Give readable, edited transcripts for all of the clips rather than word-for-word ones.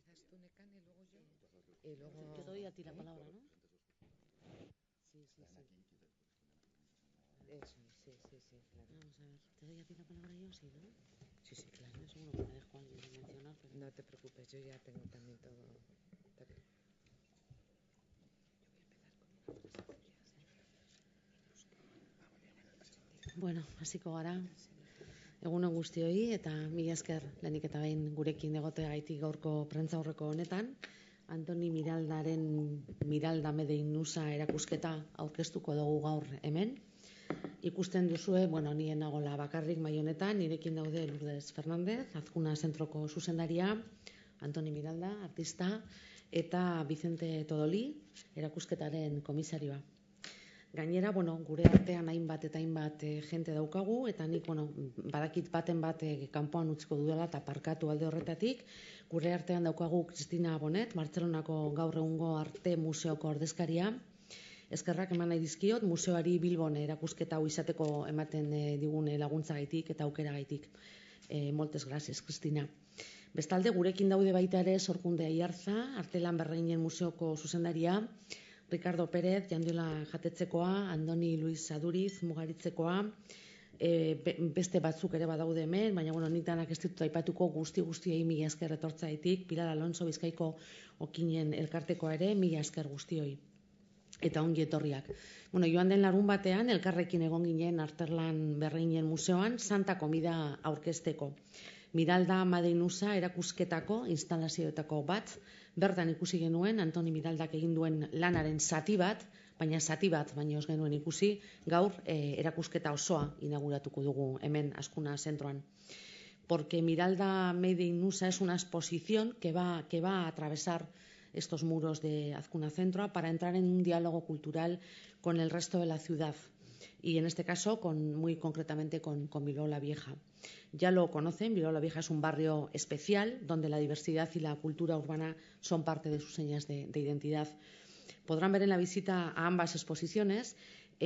empiezas tú, Necan, y luego yo. Y luego... Yo doy a ti la palabra, ¿no? Sí. Eso, sí, claro. Vamos a ver, ¿te doy a ti la palabra yo? Sí, ¿no? Sí, claro. No, seguro que me dejo a alguien de mencionar, pero... No te preocupes, yo ya tengo también todo... Yo voy a empezar con una frase. Bueno, hasiko gara. Egunon guztioi eta mila esker lehenik eta behin gurekin egoteagaitik gaurko prentsaurreko honetan. Antoni Miraldaren Miralda Mede Inusa erakusketa aurkeztuko dugu gaur hemen. Ikusten duzue, nien nagola bakarrik mahai honetan, nirekin daude Lourdes Fernández, Azkuna zentroko zuzendaria, Antoni Miralda, artista, eta Vicente Todoli, erakusketaren komisarioa. Gainera, gure artean hainbat eta hainbat jente daukagu, eta nik, badakit baten bat kanpoan utziko dudala eta parkatu alde horretatik. Gure artean daukagu Cristina Bonet, Bartzelonako gaur egungo arte museoko ordezkaria. Eskerrak eman nahi dizkiot, museoari Bilbon erakusketa hau izateko ematen digune laguntzagaitik eta aukeragaitik. Moltes gracias, Cristina. Bestalde, gurekin daude baita ere Sorkunde Aiartza, Artelan Berreinen museoko zuzendaria, Ricardo Pérez, Jandiola jatetzekoa, Andoni Luis Aduriz, Mugaritzekoa, beste batzuk ere badaude hemen, baina nik danak ez ditut aipatuko guztiei mila esker etortzaitik, Pilar Alonso Bizkaiko okinen elkartekoa ere, mila esker guztioi. Eta ongi etorriak. Joan den larun batean, elkarrekin egon ginen Artelan Berreinen museoan, Santa Komida aurkezteko. Miralda Mede Inusa erakusketako instalazioetako bat, bertan ikusi genuen Antoni Miraldak egin duen lanaren zati bat, baina ez genuen ikusi, gaur erakusketa osoa inauguratuko dugu hemen Azkuna zentroan. Porque Miralda Mede Inusa es una exposición que va a atravesar estos muros de Azkuna Centro para entrar en un diálogo cultural con el resto de la ciudad y en este caso muy concretamente con Bilbao la Vieja. Ya lo conocen, Bilbao la Vieja es un barrio especial donde la diversidad y la cultura urbana son parte de sus señas de identidad. Podrán ver en la visita a ambas exposiciones,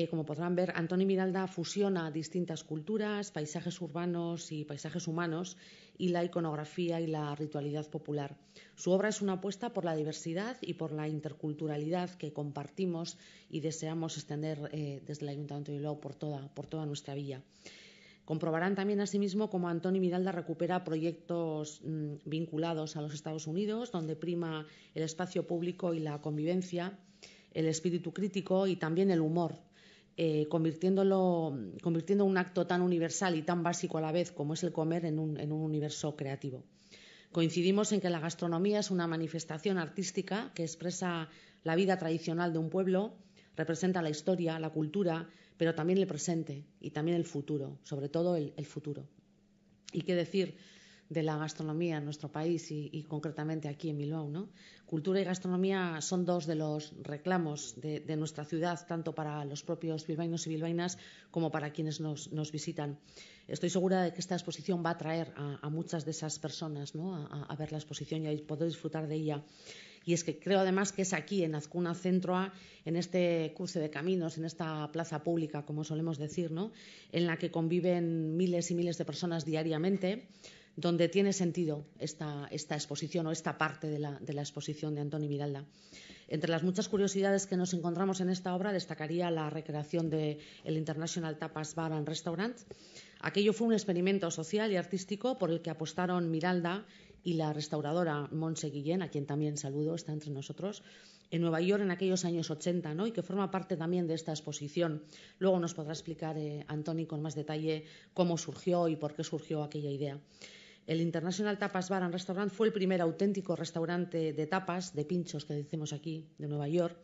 como podrán ver, Antoni Miralda fusiona distintas culturas, paisajes urbanos y paisajes humanos y la iconografía y la ritualidad popular. Su obra es una apuesta por la diversidad y por la interculturalidad que compartimos y deseamos extender desde el Ayuntamiento de Bilbao por toda nuestra villa. Comprobarán también asimismo cómo Antoni Miralda recupera proyectos vinculados a los Estados Unidos, donde prima el espacio público y la convivencia, el espíritu crítico y también el humor, convirtiendo un acto tan universal y tan básico a la vez como es el comer en un universo creativo. Coincidimos en que la gastronomía es una manifestación artística que expresa la vida tradicional de un pueblo, representa la historia, la cultura, pero también el presente y también el futuro, sobre todo el futuro. ¿Y qué decir de la gastronomía en nuestro país y concretamente aquí en Bilbao, ¿no? Cultura y gastronomía son dos de los reclamos de nuestra ciudad, tanto para los propios bilbaínos y bilbaínas como para quienes nos visitan. Estoy segura de que esta exposición va a atraer a muchas de esas personas, ¿no? a ver la exposición y a poder disfrutar de ella. Y es que creo además que es aquí, en Azkuna Centroa, en este cruce de caminos, en esta plaza pública, como solemos decir, ¿no? En la que conviven miles y miles de personas diariamente, donde tiene sentido esta exposición o esta parte de la exposición de Antoni Miralda. Entre las muchas curiosidades que nos encontramos en esta obra destacaría la recreación del International Tapas Bar and Restaurant. Aquello fue un experimento social y artístico por el que apostaron Miralda y la restauradora Montse Guillén, a quien también saludo, está entre nosotros, en Nueva York en aquellos años 80, ¿no? Y que forma parte también de esta exposición. Luego nos podrá explicar Antoni con más detalle cómo surgió y por qué surgió aquella idea. El International Tapas Bar and Restaurant fue el primer auténtico restaurante de tapas, de pinchos que decimos aquí, de Nueva York,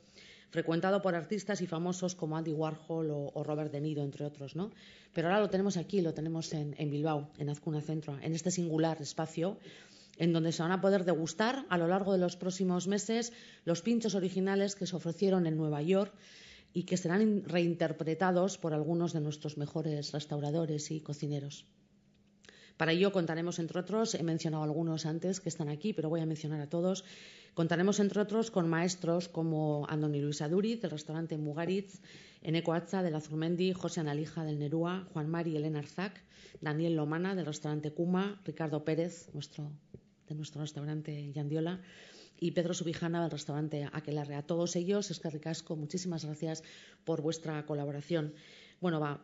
frecuentado por artistas y famosos como Andy Warhol o Robert De Niro, entre otros, ¿no? Pero ahora lo tenemos aquí, lo tenemos en Bilbao, en Azkuna Centro, en este singular espacio, en donde se van a poder degustar a lo largo de los próximos meses los pinchos originales que se ofrecieron en Nueva York y que serán reinterpretados por algunos de nuestros mejores restauradores y cocineros. Para ello contaremos, entre otros, he mencionado algunos antes que están aquí, pero voy a mencionar a todos. Contaremos, entre otros, con maestros como Andoni Luis Aduriz, del restaurante Mugaritz, Eneko Atza, del Azurmendi, José Analija, del Nerúa, Juan Mari y Elena Arzac, Daniel Lomana, del restaurante Kuma, Ricardo Pérez, nuestro de nuestro restaurante Yandiola, y Pedro Subijana del restaurante Aquelarre. A todos ellos, eskerrik asko, muchísimas gracias por vuestra colaboración. Bueno,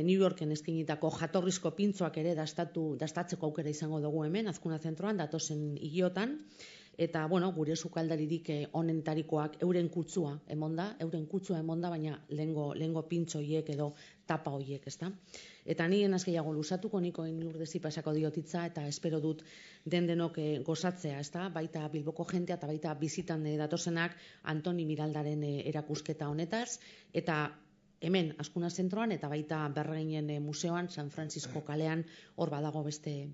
New Yorken eskainitako jatorrizko pintzoak ere dastatzeko aukera izango dugu hemen, Azkuna zentroan, datozen higiotan. Eta, gure sukaldaririk onentarikoak euren kutsua emonda, baina lehengo pintzo hiek edo tapa hoiek, ezta? Eta ni enaz gehiago lusatuko, niko Lurdesi pasako diotitza, eta espero dut denok gozatzea, ezta? Baita Bilboko jentea eta baita bizitan datozenak Antoni Miraldaren erakusketa honetaz, eta hemen Azkuna zentroan eta baita Berreginen museoan, San Francisco kalean, hor badago beste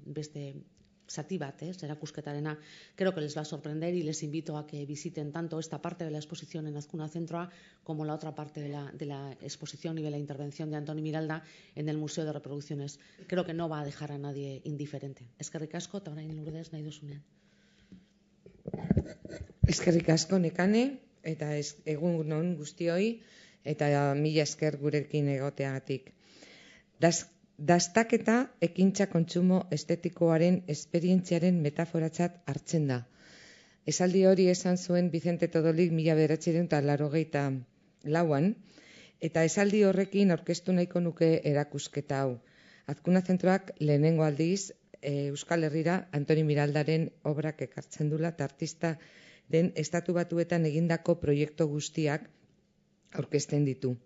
zati bat, erakusketarena. Creo que les va a sorprender y les invito a que visiten tanto esta parte de la exposición en Azkuna Zentroa como la otra parte de la exposición y de la intervención de Antoni Miralda en el Museo de Reproducciones. Creo que no va a dejar a nadie indiferente. Eskerrik asko, eta orain Lourdes nahi duzunean. Eskerrik asko Nekane, eta egun on guztioi, eta mila esker gurekin egoteagatik. Dastaketa ekintza kontsumo estetikoaren esperientziaren metaforatzat hartzen da. Esaldi hori esan zuen Vicente Todolik 1984an, eta esaldi horrekin aurkeztu nahiko nuke erakusketa hau. Azkuna Zentroak lehenengo aldiz Euskal Herrira Antoni Miraldaren obrak ekartzen dula, eta artista den Estatu Batuetan egindako proiektu guztiak aurkezten ditu.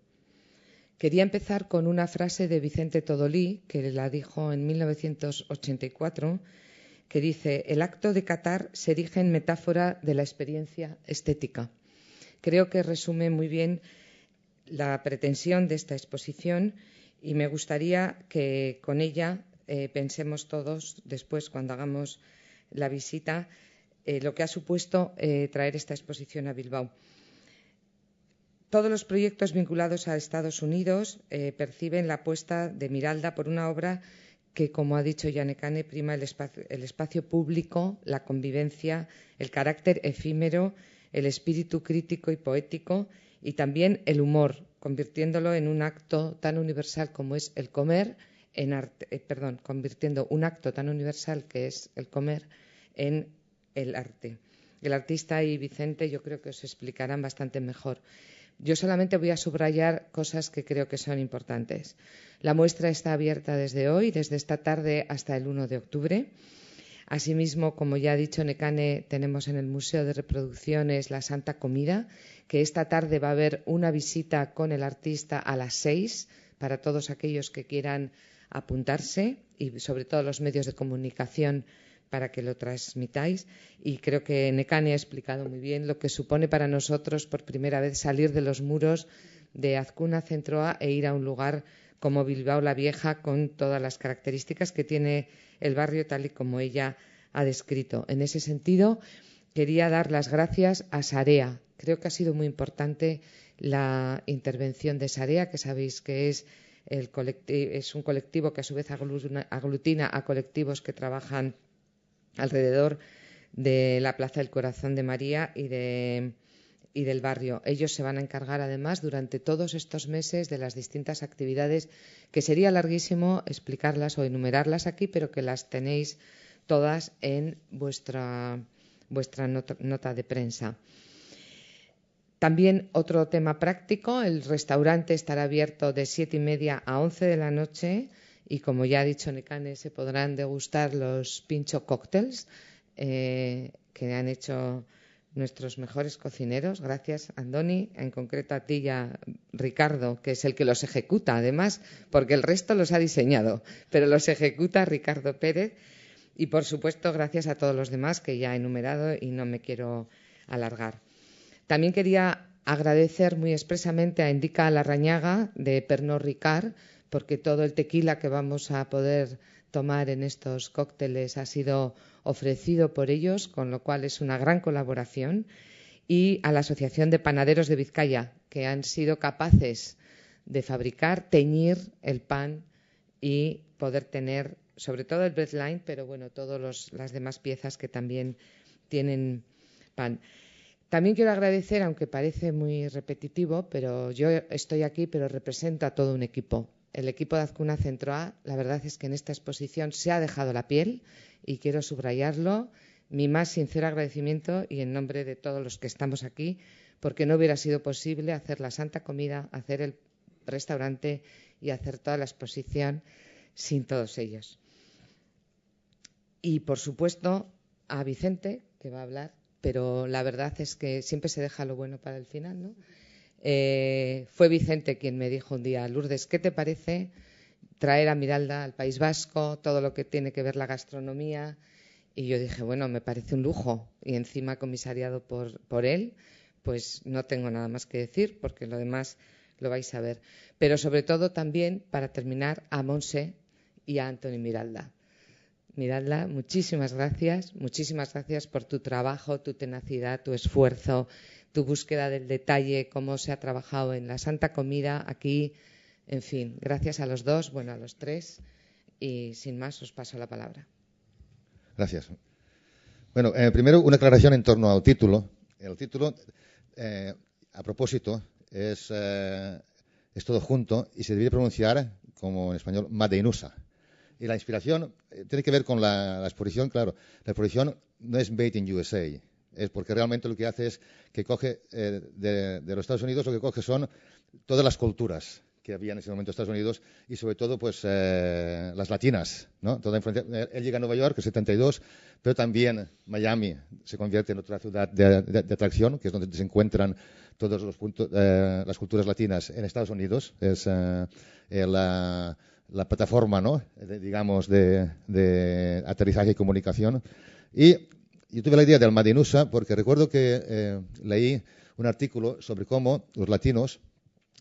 Quería empezar con una frase de Vicente Todolí, que la dijo en 1984, que dice: el acto de catar se erige en metáfora de la experiencia estética. Creo que resume muy bien la pretensión de esta exposición y me gustaría que con ella pensemos todos, después cuando hagamos la visita, lo que ha supuesto traer esta exposición a Bilbao. Todos los proyectos vinculados a Estados Unidos perciben la apuesta de Miralda por una obra que, como ha dicho Nekane, prima el espacio público, la convivencia, el carácter efímero, el espíritu crítico y poético, y también el humor, convirtiéndolo en un acto tan universal como es el comer convirtiendo un acto tan universal que es el comer en el arte. El artista y Vicente yo creo que os explicarán bastante mejor. Yo solamente voy a subrayar cosas que creo que son importantes. La muestra está abierta desde hoy, desde esta tarde hasta el 1 de octubre. Asimismo, como ya ha dicho Nekane, tenemos en el Museo de Reproducciones la Santa Comida, que esta tarde va a haber una visita con el artista a las 6 para todos aquellos que quieran apuntarse y sobre todo los medios de comunicación para que lo transmitáis, y creo que Nekane ha explicado muy bien lo que supone para nosotros por primera vez salir de los muros de Azkuna Zentroa e ir a un lugar como Bilbao la Vieja con todas las características que tiene el barrio tal y como ella ha descrito. En ese sentido, quería dar las gracias a Sarea. Creo que ha sido muy importante la intervención de Sarea, que sabéis que es un colectivo que a su vez aglutina a colectivos que trabajan alrededor de la Plaza del Corazón de María y del barrio. Ellos se van a encargar además durante todos estos meses de las distintas actividades, que sería larguísimo explicarlas o enumerarlas aquí, pero que las tenéis todas en vuestra nota de prensa. También otro tema práctico: el restaurante estará abierto de 7:30 a 11 de la noche. Y como ya ha dicho Nekane, se podrán degustar los pincho cócteles que han hecho nuestros mejores cocineros. Gracias, Andoni, en concreto a ti y a Ricardo, que es el que los ejecuta, además, porque el resto los ha diseñado, pero los ejecuta Ricardo Pérez. Y, por supuesto, gracias a todos los demás que ya he enumerado y no me quiero alargar. También quería agradecer muy expresamente a Indica Larrañaga de Pernod Ricard, porque todo el tequila que vamos a poder tomar en estos cócteles ha sido ofrecido por ellos, con lo cual es una gran colaboración, y a la Asociación de Panaderos de Vizcaya, que han sido capaces de fabricar, teñir el pan y poder tener, sobre todo el breadline, pero bueno, todas las demás piezas que también tienen pan. También quiero agradecer, aunque parece muy repetitivo, pero yo estoy aquí, pero represento a todo un equipo. El equipo de Azkuna Zentroa, la verdad es que en esta exposición se ha dejado la piel y quiero subrayarlo. mi más sincero agradecimiento y en nombre de todos los que estamos aquí, porque no hubiera sido posible hacer la Santa Comida, hacer el restaurante y hacer toda la exposición sin todos ellos. Y, por supuesto, a Vicente, que va a hablar, pero la verdad es que siempre se deja lo bueno para el final, ¿no? Fue Vicente quien me dijo un día: Lourdes, ¿qué te parece traer a Miralda al País Vasco, todo lo que tiene que ver la gastronomía? Y yo dije, bueno, me parece un lujo. Y encima comisariado por él, pues no tengo nada más que decir, porque lo demás lo vais a ver. Pero sobre todo también, para terminar, a Monse y a Antoni Miralda. Miralda, muchísimas gracias por tu trabajo, tu tenacidad, tu esfuerzo, tu búsqueda del detalle, cómo se ha trabajado en la Santa Comida aquí. En fin, gracias a los dos, bueno, a los tres. Y sin más, os paso la palabra. Gracias. Bueno, primero una aclaración en torno al título. El título, a propósito, es todo junto y se debería pronunciar como en español Madeinusa. Y la inspiración tiene que ver con la exposición, claro. La exposición no es Made in USA, es porque realmente lo que hace es que coge de los Estados Unidos, lo que coge son todas las culturas que había en ese momento en Estados Unidos y sobre todo pues las latinas, ¿no? Toda influencia. Él llega a Nueva York en 72, pero también Miami se convierte en otra ciudad de atracción, que es donde se encuentran todos los puntos, las culturas latinas en Estados Unidos. Es la plataforma, ¿no? Digamos, de aterrizaje y comunicación. Y yo tuve la idea del Madeinusa porque recuerdo que leí un artículo sobre cómo los latinos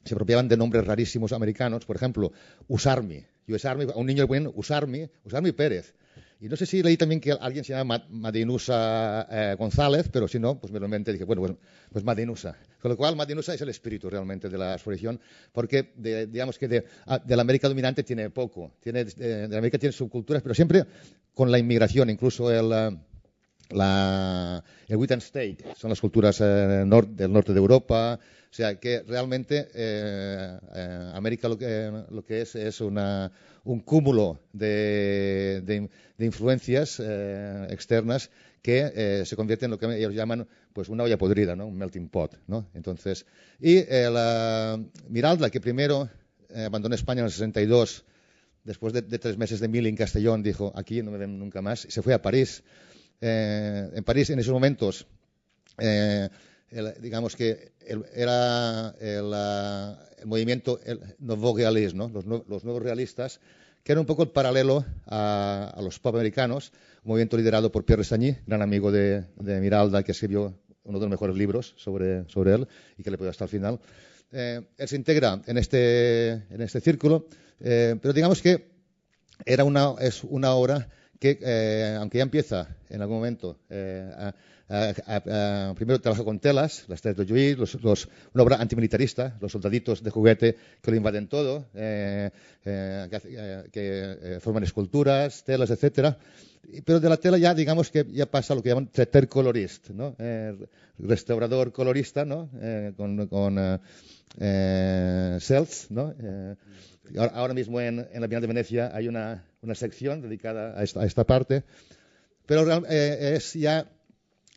se apropiaban de nombres rarísimos americanos. Por ejemplo, Usarmi. A un niño le ponían Usarmi Pérez. Y no sé si leí también que alguien se llama Madeinusa González, pero si no, pues me lo inventé y dije, bueno, pues Madeinusa. Con lo cual, Madeinusa es el espíritu realmente de la exposición, porque digamos que de la América dominante tiene poco. De la América tiene subculturas, pero siempre con la inmigración, incluso el Wheat and Steak, son las culturas del norte de Europa. O sea, que realmente América lo que es un cúmulo de influencias externas que se convierte en lo que ellos llaman pues una olla podrida, ¿no? Un melting pot, ¿no? Entonces, y Miralda, que primero abandonó España en el 62, después de 3 meses de mili en Castellón, dijo, aquí no me ven nunca más, y se fue a París. En París, en esos momentos, digamos que era el movimiento Nouveau Realisme, ¿no? Los nuevos realistas, que era un poco el paralelo a los pop americanos, un movimiento liderado por Pierre Restagny, gran amigo de Miralda, que escribió uno de los mejores libros sobre él y que le puedo hasta el final. Él se integra en este círculo, pero digamos que es una obra que, aunque ya empieza en algún momento, primero trabaja con telas, las telas de Lluís, una obra antimilitarista, los soldaditos de juguete que lo invaden todo, que forman esculturas, telas, etcétera. Pero de la tela ya, digamos que ya pasa a lo que llaman traiteur coloriste, ¿no? Restaurador colorista, ¿no? Con Seltz, ¿no? Ahora mismo en la Bienal de Venecia hay una sección dedicada a esta parte, pero es ya,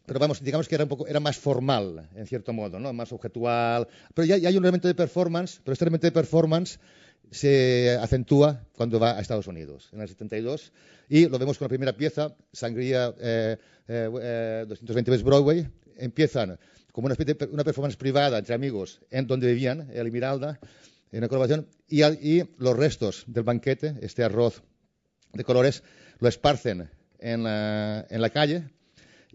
pero vamos, digamos que era más formal, en cierto modo, ¿no? Más objetual, pero ya hay un elemento de performance, pero este elemento de performance se acentúa cuando va a Estados Unidos, en el 72, y lo vemos con la primera pieza, Sangría 220 West Broadway. Empiezan como una performance privada entre amigos en donde vivían, él y Miralda, en una colaboración, y los restos del banquete, este arroz de colores, lo esparcen en la calle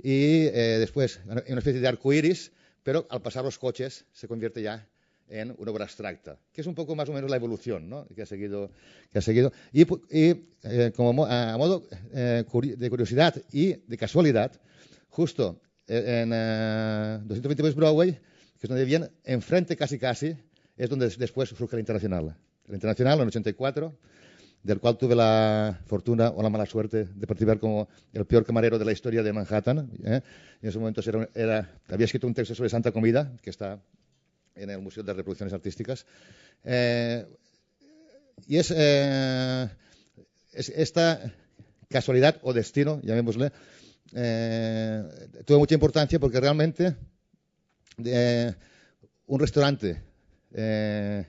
y después en una especie de arco iris, pero al pasar los coches se convierte ya en una obra abstracta, que es un poco más o menos la evolución, ¿no? que ha seguido. Y como a modo de curiosidad y de casualidad, justo en 220 West Broadway, que es donde vivían, enfrente casi, es donde después surge el Internacional. El Internacional en 84, del cual tuve la fortuna o la mala suerte de participar como el peor camarero de la historia de Manhattan. En esos momentos había escrito un texto sobre Santa Comida, que está en el Museo de Reproducciones Artísticas. Y es esta casualidad o destino, llamémosle, tuvo mucha importancia porque realmente un restaurante de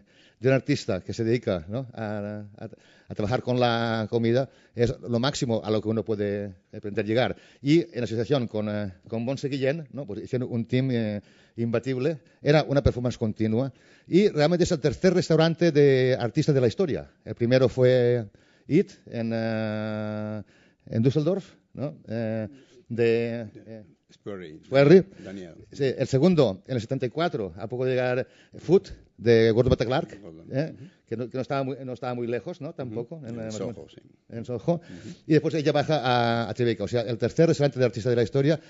un artista que se dedica, ¿no?, a trabajar con la comida es lo máximo a lo que uno puede pretender llegar. Y en asociación con Montse Guillén, ¿no?, pues hicieron un team imbatible. Era una performance continua y realmente es el tercer restaurante de artistas de la historia. El primero fue It en Düsseldorf, ¿no?, Sperry. Daniel. Sí, el segundo, en el 74, a poco de llegar Food, de Gordon Bata Clark, que no estaba muy lejos, ¿no?, tampoco. En Soho, sí. En Soho. Y después ella baja a Tribeca. O sea, el tercer restaurante de artistas de la historia.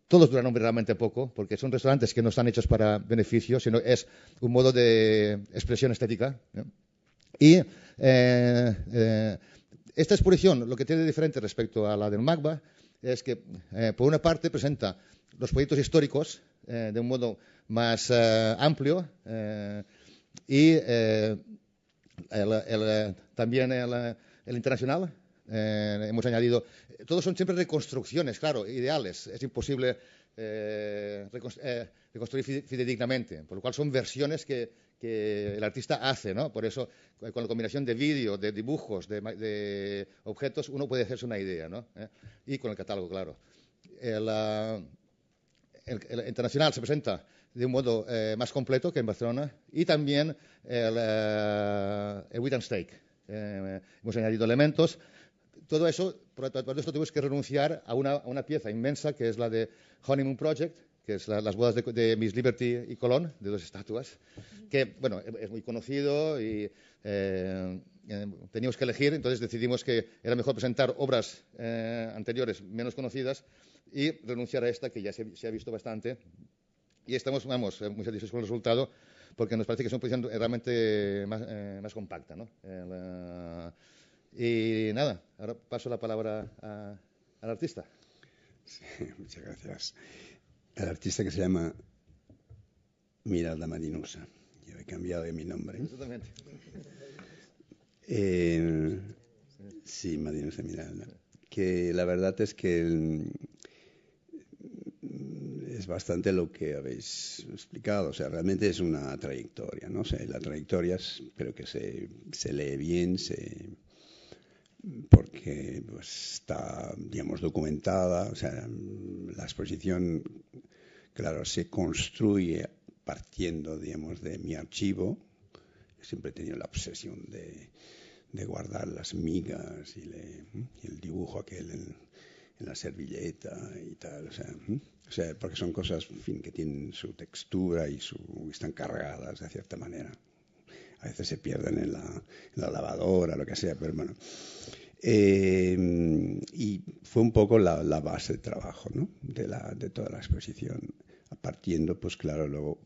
Todos duran realmente poco, porque son restaurantes que no están hechos para beneficio, sino es un modo de expresión estética, ¿no? Y esta exposición, lo que tiene de diferente respecto a la del MACBA, es que, por una parte, presenta los proyectos históricos de un modo más amplio y también el internacional. Hemos añadido, todos son siempre reconstrucciones, claro, ideales. Es imposible reconstruir fidedignamente, por lo cual son versiones que el artista hace, ¿no? Por eso, con la combinación de vídeo, de dibujos, de objetos, uno puede hacerse una idea, ¿no? Y con el catálogo, claro. El internacional se presenta de un modo más completo que en Barcelona, y también el Wheat and Steak. Hemos añadido elementos. Todo eso, por esto tuvimos que renunciar a una pieza inmensa que es la de Honeymoon Project, que es las bodas de Miss Liberty y Colón, de 2 estatuas, que, bueno, es muy conocido y teníamos que elegir, entonces decidimos que era mejor presentar obras anteriores menos conocidas y renunciar a esta, que ya se ha visto bastante. Y estamos, muy satisfechos con el resultado, porque nos parece que es una posición realmente más compacta, ¿no? Y nada, ahora paso la palabra al artista. Sí, muchas gracias. El artista, que se llama Miralda Marinusa. Yo he cambiado de mi nombre. Exactamente. Sí, Marinusa Miralda. Que la verdad es que es bastante lo que habéis explicado. O sea, realmente es una trayectoria, ¿no? O sea, la trayectoria creo que se lee bien, porque pues, está, digamos, documentada. O sea, la exposición, claro, se construye partiendo, digamos, de mi archivo. Siempre he tenido la obsesión de guardar las migas y el dibujo aquel en la servilleta y tal. O sea, porque son cosas, en fin, que tienen su textura y están cargadas de cierta manera. A veces se pierden en la lavadora, lo que sea, pero bueno. Y fue un poco la base de trabajo, ¿no?, de toda la exposición, partiendo, pues claro, luego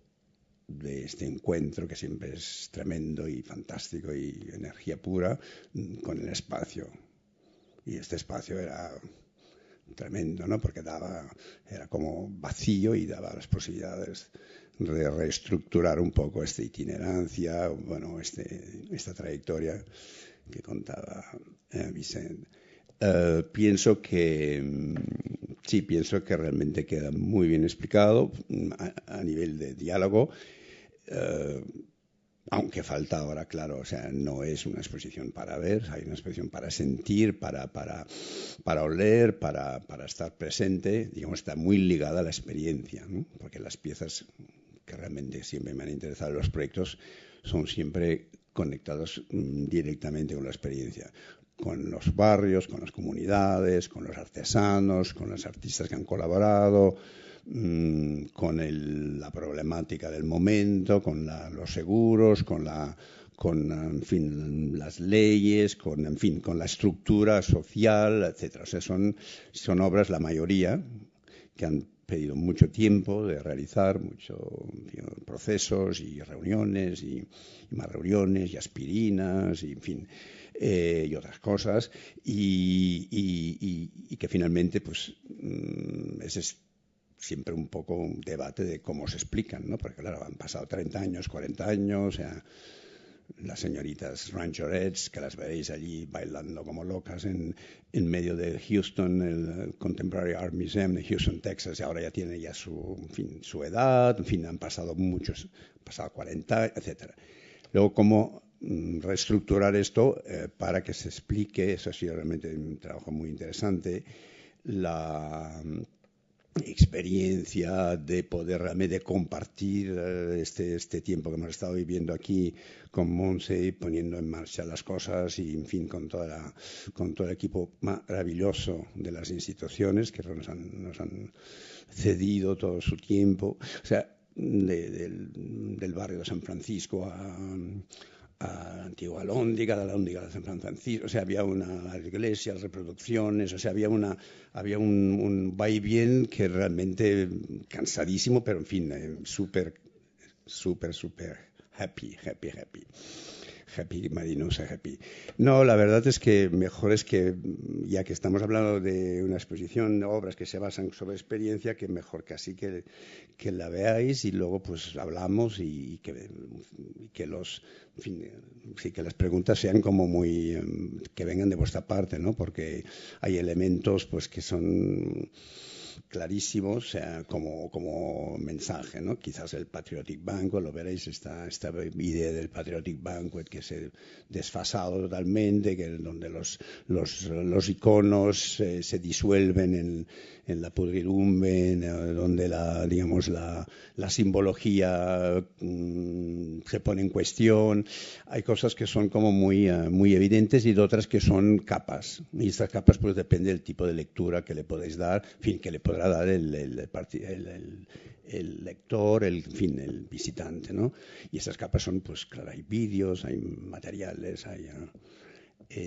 de este encuentro que siempre es tremendo y fantástico y energía pura con el espacio. Y este espacio era tremendo, ¿no?, porque era como vacío y daba las posibilidades de reestructurar un poco esta itinerancia, bueno, esta trayectoria que contaba Vicent. Pienso que realmente queda muy bien explicado a nivel de diálogo, aunque falta ahora, claro, o sea, no es una exposición para ver, hay una exposición para sentir, para oler, para estar presente. Digamos, está muy ligada a la experiencia, ¿no?, porque las piezas que realmente siempre me han interesado en los proyectos son siempre conectados directamente con la experiencia, con los barrios, con las comunidades, con los artesanos, con los artistas que han colaborado, con la problemática del momento, con los seguros, con en fin, las leyes, con la estructura social, etcétera. O sea, son obras, la mayoría, que han pedido mucho tiempo de realizar, muchos procesos y reuniones y más reuniones y aspirinas y, en fin, y otras cosas, y que finalmente pues ese es siempre un poco un debate de cómo se explican, ¿no? Porque claro, han pasado 30 años, 40 años, o sea, las señoritas rancherettes, que las veréis allí bailando como locas en medio de Houston, el Contemporary Art Museum de Houston, Texas, y ahora ya tiene ya su edad, en fin, han pasado 40, etcétera. Luego, cómo reestructurar esto para que se explique, eso ha sido realmente un trabajo muy interesante, la experiencia de poder realmente compartir este tiempo que hemos estado viviendo aquí con Monse, poniendo en marcha las cosas y, en fin, con todo el equipo maravilloso de las instituciones que nos han cedido todo su tiempo. O sea, del barrio de San Francisco a la antigua Alhóndiga, de la Alhóndiga de San Francisco, o sea, había una iglesia, reproducciones, o sea, había un vaivén que realmente cansadísimo, pero en fin, súper happy. Marinusa happy. No, la verdad es que mejor es que, ya que estamos hablando de una exposición de obras que se basan sobre experiencia, que mejor casi que la veáis y luego pues hablamos y que que las preguntas sean como muy que vengan de vuestra parte, ¿no? Porque hay elementos pues que son clarísimos, o sea, como mensaje, ¿no? Quizás el Patriotic Banquet, lo veréis, esta idea del Patriotic Banquet que se desfasado totalmente, donde los iconos se disuelven en la pudridumbre, donde la simbología se pone en cuestión. Hay cosas que son como muy evidentes y otras que son capas. Y estas capas pues depende del tipo de lectura que le podéis dar, en fin, que le podrá dar el lector, el visitante, ¿no? Y estas capas son, pues claro, hay vídeos, hay materiales, hay...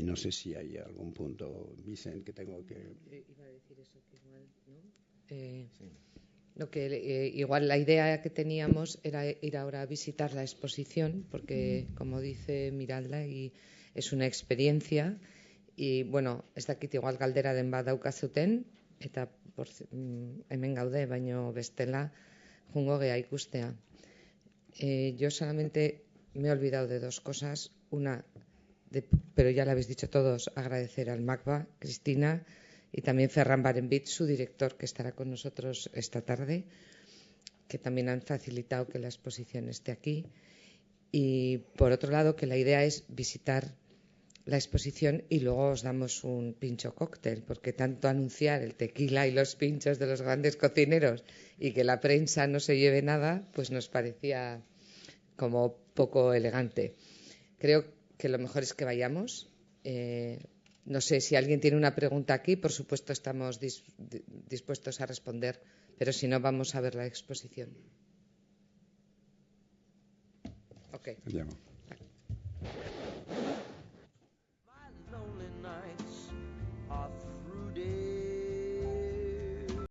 no sé si hay algún punto, Vicent, que tengo que... Iba a decir eso, que igual, ¿no? Que igual la idea que teníamos era ir ahora a visitar la exposición, porque, como dice Miralda, es una experiencia, y, bueno, ez dakit igual galderaren badaukazuten, eta hemen gaude, baino bestela jungo gea ikustea. Yo solamente me he olvidado de dos cosas. Una, pero ya lo habéis dicho todos, agradecer al MACBA, Cristina, y también Ferran Barenbit, su director, que estará con nosotros esta tarde, que también han facilitado que la exposición esté aquí. Y, por otro lado, que la idea es visitar la exposición y luego os damos un pincho cóctel, porque tanto anunciar el tequila y los pinchos de los grandes cocineros y que la prensa no se lleve nada, pues nos parecía como poco elegante. Creo que lo mejor es que vayamos. No sé si alguien tiene una pregunta aquí, por supuesto estamos dispuestos a responder, pero si no, vamos a ver la exposición. Ok. Andiamo.